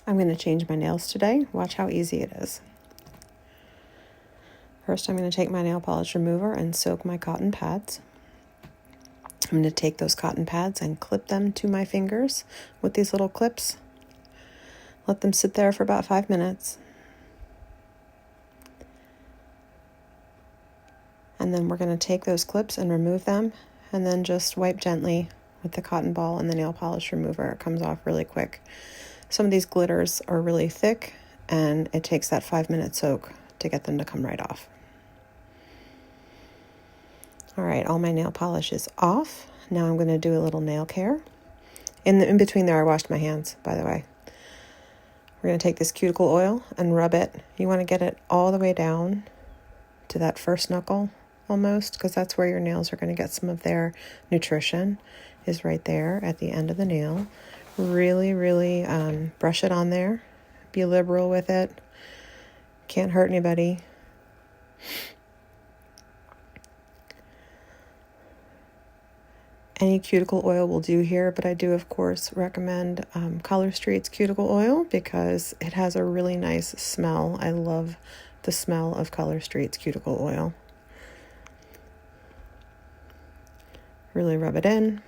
I'm going to change my nails today. Watch how easy it is. First, I'm going to take my nail polish remover and soak my cotton pads. I'm going to take those cotton pads and clip them to my fingers with these little clips. Let them sit there for about 5 minutes. And then we're going to take those clips and remove them, and then just wipe gently with the cotton ball and the nail polish remover. It comes off really quick. Some of these glitters are really thick, and it takes that 5-minute soak to get them to come right off. All right, all my nail polish is off. Now I'm going to do a little nail care. In between there, I washed my hands, by the way. We're going to take this cuticle oil and rub it. You want to get it all the way down to that first knuckle almost, because that's where your nails are going to get some of their nutrition, is right there at the end of the nail. Really, really brush it on there. Be liberal with it. Can't hurt anybody. Any cuticle oil will do here, but I do, of course, recommend Color Street's cuticle oil because it has a really nice smell. I love the smell of Color Street's cuticle oil. Really rub it in.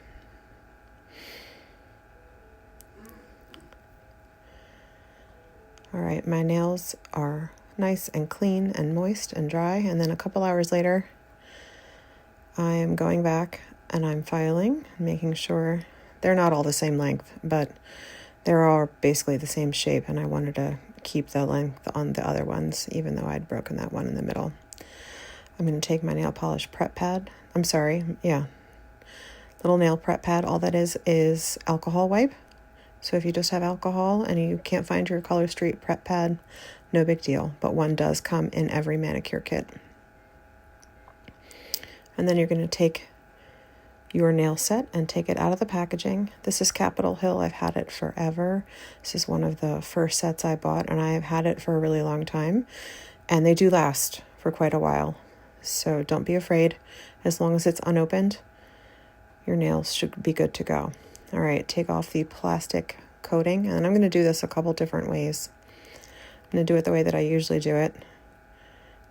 All right, my nails are nice and clean and moist and dry, and then a couple hours later, I am going back and I'm filing, making sure they're not all the same length, but they're all basically the same shape, and I wanted to keep the length on the other ones, even though I'd broken that one in the middle. I'm going to take my nail polish prep pad. Little nail prep pad. All that is alcohol wipe. So if you just have alcohol and you can't find your Color Street prep pad, no big deal, but one does come in every manicure kit. And then you're going to take your nail set and take it out of the packaging. This is Capitol Hill. I've had it forever. This is one of the first sets I bought, and I have had it for a really long time, and they do last for quite a while. So don't be afraid. As long as it's unopened, your nails should be good to go. All right, take off the plastic coating, and I'm going to do this a couple different ways. I'm going to do it the way that I usually do it.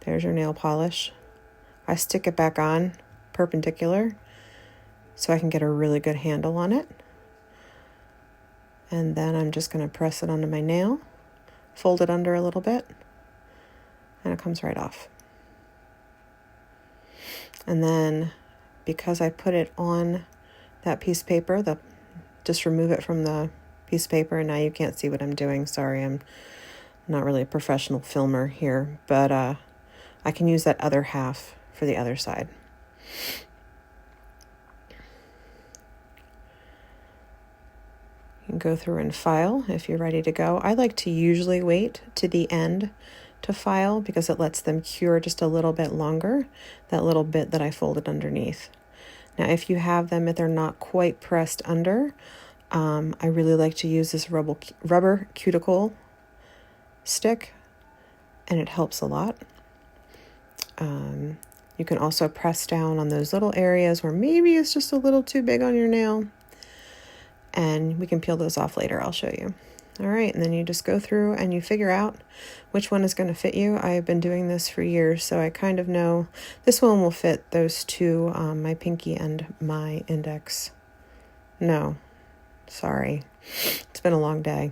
There's your nail polish. I stick it back on perpendicular so I can get a really good handle on it. And then I'm just going to press it onto my nail, fold it under a little bit, and it comes right off. And then because I put it on that piece of paper, just remove it from the piece of paper, and now you can't see what I'm doing. Sorry, I'm not really a professional filmer here, but I can use that other half for the other side. You can go through and file if you're ready to go. I like to usually wait to the end to file because it lets them cure just a little bit longer, that little bit that I folded underneath. Now, if you have them, if they're not quite pressed under, I really like to use this rubber cuticle stick, and it helps a lot. You can also press down on those little areas where maybe it's just a little too big on your nail, and we can peel those off later. I'll show you. All right, and then you just go through and you figure out which one is going to fit you. I have been doing this for years, so I kind of know this one will fit those two, my pinky and my index. No, sorry. It's been a long day.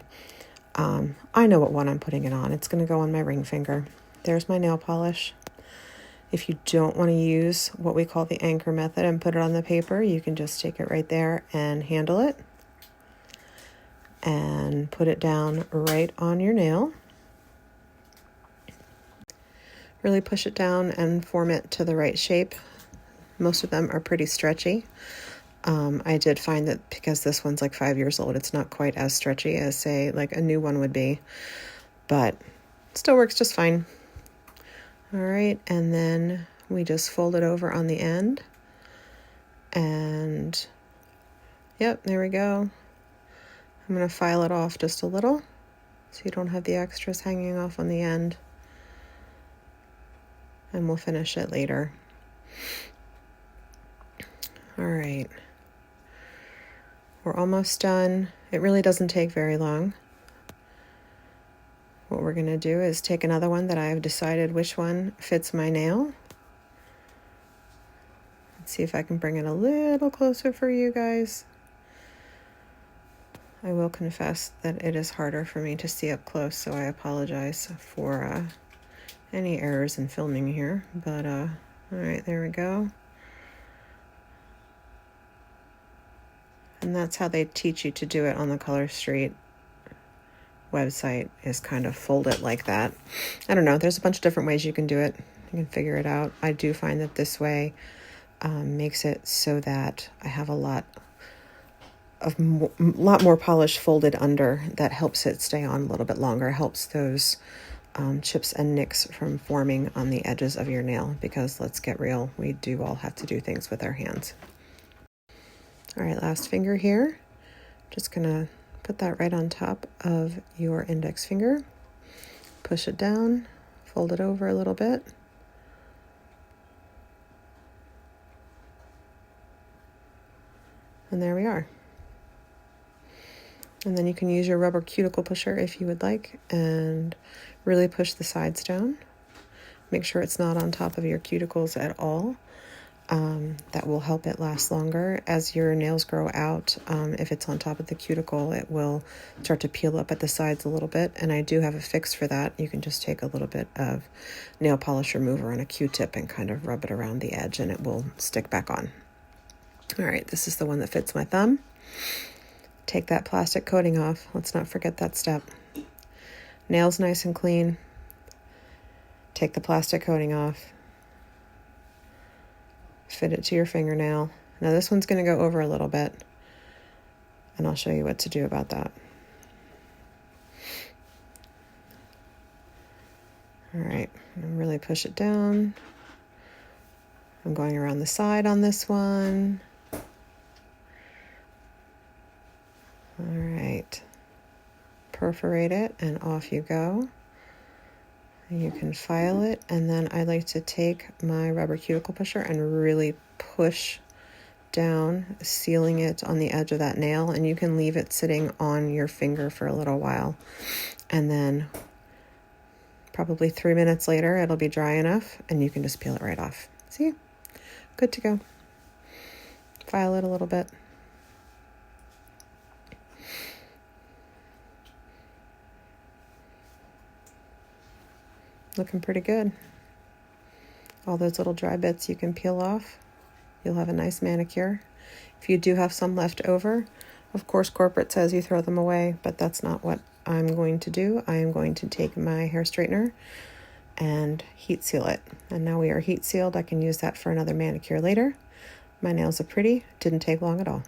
I know what one I'm putting it on. It's going to go on my ring finger. There's my nail polish. If you don't want to use what we call the anchor method and put it on the paper, you can just take it right there and handle it and put it down right on your nail. Really push it down and form it to the right shape. Most of them are pretty stretchy. I did find that because this one's like 5 years old, it's not quite as stretchy as, say, like a new one would be, but it still works just fine. All right, and then we just fold it over on the end, and yep, there we go. I'm going to file it off just a little so you don't have the extras hanging off on the end, and we'll finish it later. All right, we're almost done. It really doesn't take very long. we're going to do is take another one that I have decided which one fits my nail. Let's see if I can bring it a little closer for you guys. I will confess that it is harder for me to see up close, so I apologize for any errors in filming here. But all right, there we go. And that's how they teach you to do it on the Color Street website, is kind of fold it like that. I don't know, there's a bunch of different ways you can do it. You can figure it out. I do find that this way makes it so that I have a lot more polish folded under. That helps it stay on a little bit longer, helps those chips and nicks from forming on the edges of your nail, because let's get real, we do all have to do things with our hands. All right, last finger here. Just gonna put that right on top of your index finger. Push it down, fold it over a little bit. And there we are. And then you can use your rubber cuticle pusher if you would like, and really push the sides down. Make sure it's not on top of your cuticles at all. That will help it last longer. As your nails grow out, if it's on top of the cuticle, it will start to peel up at the sides a little bit, and I do have a fix for that. You can just take a little bit of nail polish remover on a Q-tip and kind of rub it around the edge, and it will stick back on. All right, this is the one that fits my thumb. Take that plastic coating off. Let's not forget that step. Nails nice and clean. Take the plastic coating off. Fit it to your fingernail. Now this one's going to go over a little bit, and I'll show you what to do about that. All right, really push it down. I'm going around the side on this one. All right, perforate it and off you go. You can file it, and then I like to take my rubber cuticle pusher and really push down, sealing it on the edge of that nail, and you can leave it sitting on your finger for a little while, and then probably 3 minutes later it'll be dry enough and you can just peel it right off. See? Good to go. File it a little bit. Looking pretty good. All those little dry bits you can peel off. You'll have a nice manicure. If you do have some left over, of course corporate says you throw them away, but that's not what I'm going to do. I am going to take my hair straightener and heat seal it. And now we are heat sealed. I can use that for another manicure later. My nails are pretty. Didn't take long at all.